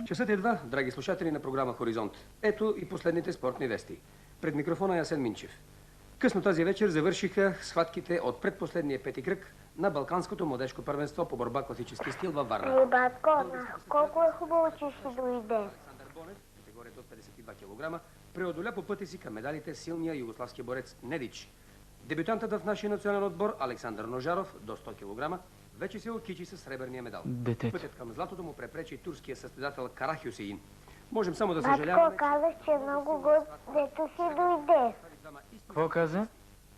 Часът е 2, драги слушатели на програма Хоризонт. Ето и последните спортни вести. Пред микрофона е Асен Минчев. Късно тази вечер завършиха схватките от предпоследния пети кръг на Балканското младежко първенство по борба класически стил във Варна. Батко, колко е хубаво, че си дойде. Александър Бонев, категорията от 52 кг, преодоля по пътя си към медалите силния югославски борец Недич. Дебютантът в нашия национален отбор Александър Ножаров до 100 кг вече се окичи с сребърния медал. Детето. Пътят към златото му препречи турския състезател Карахюсеин. Можем само да съжаляваме... Батко, казах, че е много горд, дето си дойде. Какво каза?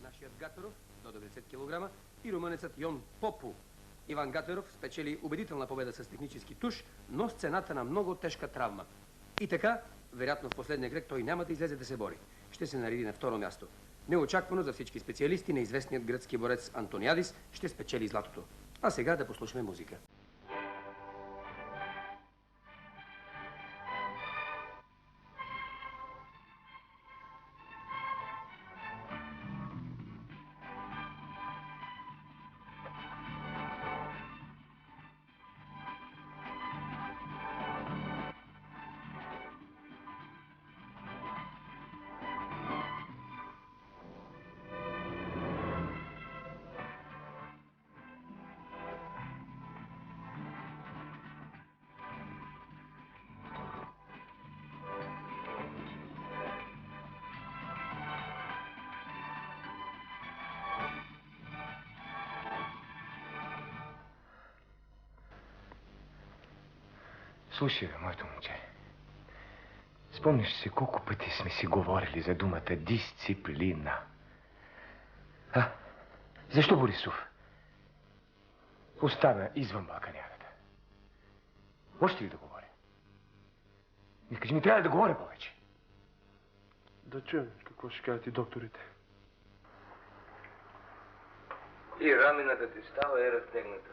Нашият Гатеров до 90 кг и румънецът Йон Попу. Иван Гатеров спечели убедителна победа с технически туш, но с цената на много тежка травма. И така, вероятно в последния кръг той няма да излезе да се бори. Ще се нареди на второ място. Неочаквано за всички специалисти, неизвестният гръцки борец Антониадис ще спечели златото. А сега да послушаме музика. Слушай, бе, моето момче. Спомняш си колко пъти сме си говорили за думата дисциплина? А? Защо Борисов остана извън Балканядата? Още ли да говоря? Не кажи ми, трябва да говоря повече. Да чуем какво ще кажат и докторите. И рамената ти става е разтегната.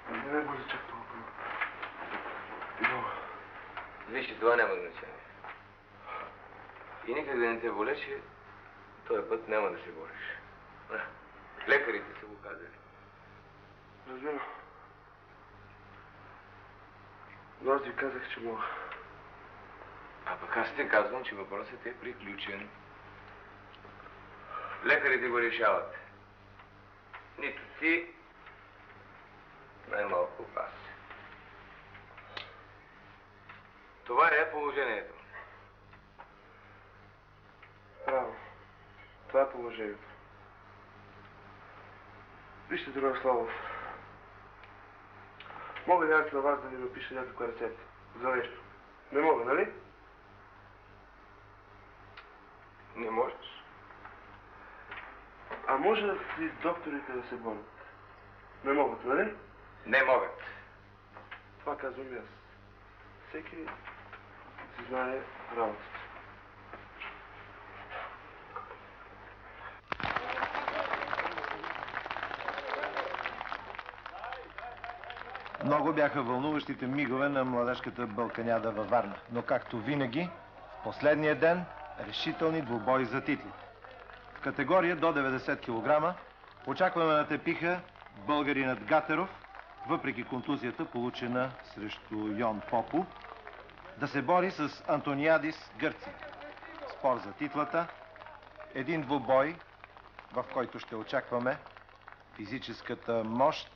Не го зачак толкова. Но... Вижте, това няма значение. И никак да не те болеше, този път няма да се бориш. Лекарите са го казали. Разбира. Но аз ви казах, че мога. А пък аз те казвам, че въпросът е приключен. Лекарите го решават. Нито ти, най-малко аз. Това е положението. Право. Това е положението. Вижте, Драгославов. Мога ли аз на вас да ви напиша някаква рецепта? За нещо? Не мога, нали? Не можеш. А може ли докторите да се борят? Не могат, нали? Не могат. Това казвам и аз. Всеки си знае работата. Много бяха вълнуващите мигове на младежката Балканяда във Варна. Но както винаги, в последния ден решителни двубои за титлите. В категория до 90 кг очакваме на тепиха българинът Гатеров, въпреки контузията, получена срещу Йон Попу, да се бори с Антониадис Гърция. Спор за титлата, един двубой, в който ще очакваме физическата мощ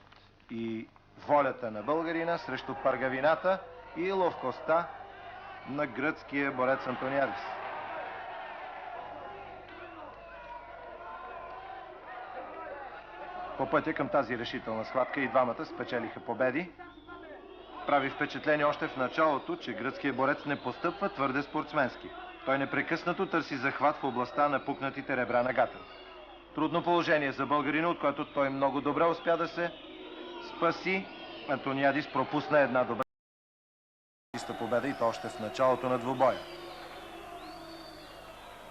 и волята на българина срещу пъргавината и ловкостта на гръцкия борец Антониадис. По пътя към тази решителна схватка и двамата спечелиха победи. Прави впечатление още в началото, че гръцкият борец не постъпва твърде спортсменски. Той непрекъснато търси захват в областта на пукнатите ребра на Гатеров. Трудно положение за българина, от което той много добре успя да се спаси, Антониадис пропусна една добра победа и то още в началото на двубоя.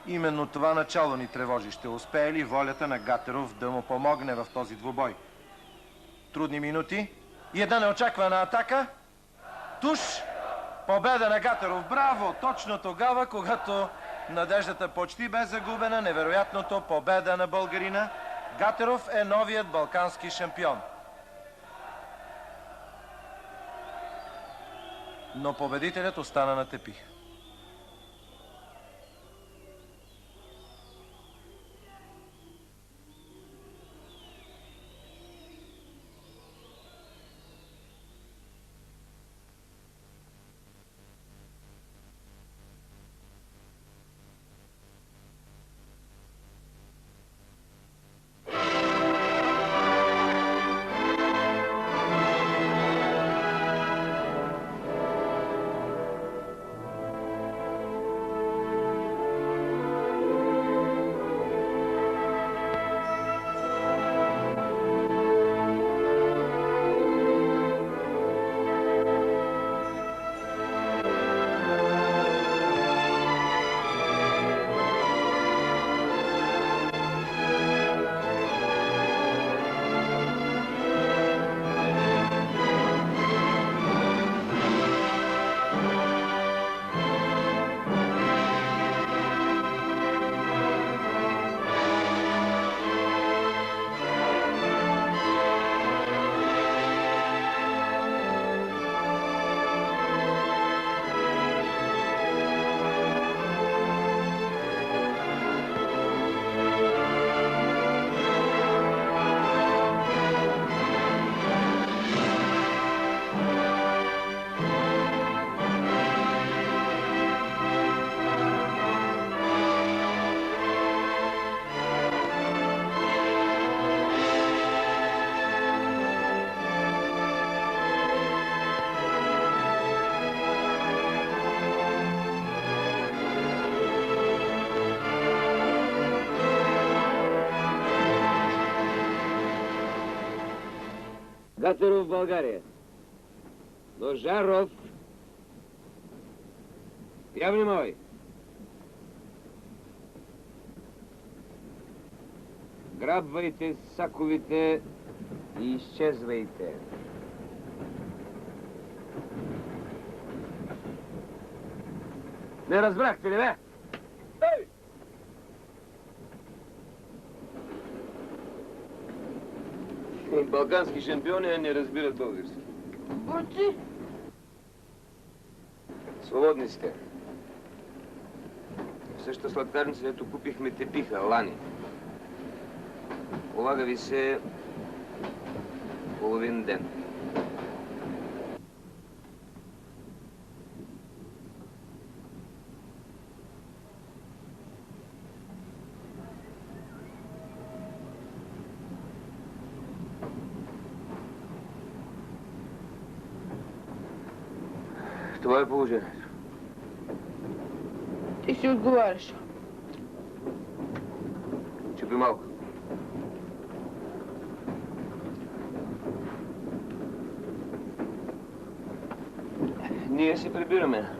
Именно това начало ни тревожи. Ще успее ли волята на Гатеров да му помогне в този двубой? Трудни минути и една неочаквана атака. Туш! Победа на Гатеров. Браво! Точно тогава, когато надеждата почти бе загубена, невероятното победа на българина. Гатеров е новият балкански шампион. Но победителят остана на тепих. Гатеров в България. Дожаров. Я внимавай. Грабвайте саковите и изчезвайте. Не разбрахте ли, бе? Ей! Балкански шампиони не разбират български. Борци! Свободни сте. В същата сладкарница, дето купихме тепиха, лани. Полага ви се половин ден. Това е положението. Ти си отговаряш. Чупи малко. Ние се прибираме.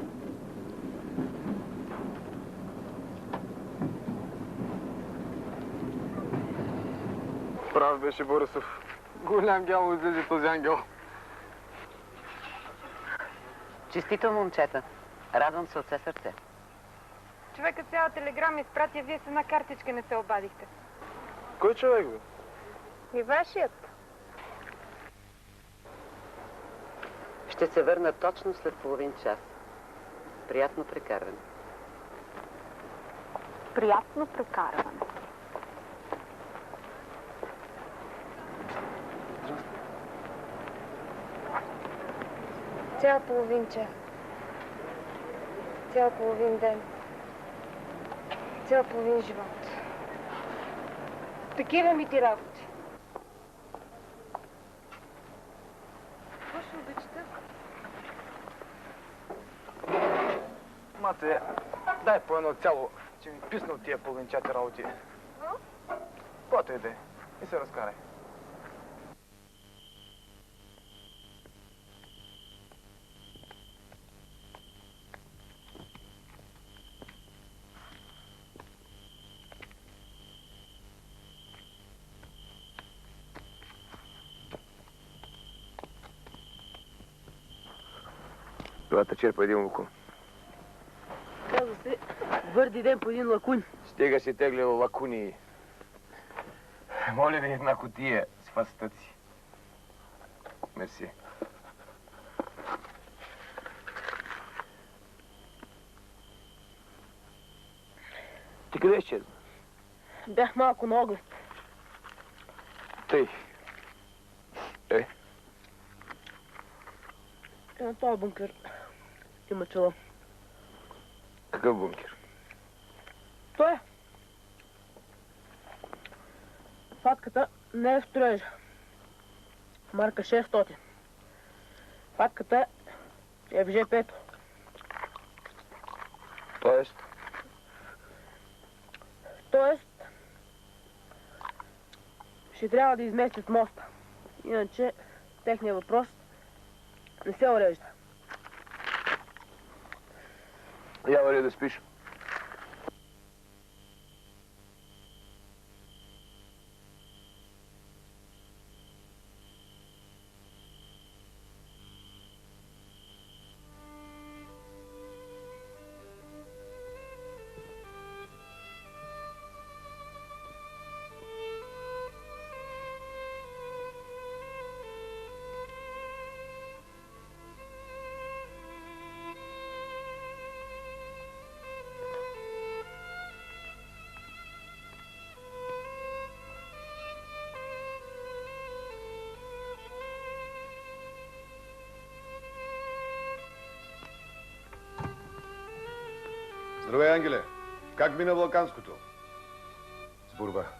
Прав беше Борисов. Голям гяло излезе този ангел. Честито, момчета. Радвам се от все сърце. Човека цяла телеграма изпратя, вие с една картичка не се обадихте. Кой човек, бе? И вашият. Ще се върна точно след половин час. Приятно прекарване. Приятно прекарване. Цял половин час. Цял половин ден. Цял половин живот. Такива ми ти работи. Какво ще обичате? Мате, дай по едно цяло, че ми писна от тия половинчати работи. Каквото и да е. И се разкарай. Двата черпа един лукум. Казва се, върди ден по един лакун. Стига си теглил лакуни. Моля ви една кутия с фастъци. Мерси. Ти къде изчезна? Бях малко на оглед. Тъй. На този бункер има чела. Какъв бункер? Той е. Фатката не е в строежа. Марка 600. Фатката е в ЖП-то. Тоест, ще трябва да изместят моста. Иначе, техният въпрос не се урежда. Я вали да спиш. Здравей, Ангеле! Как мина Балканското? С борба.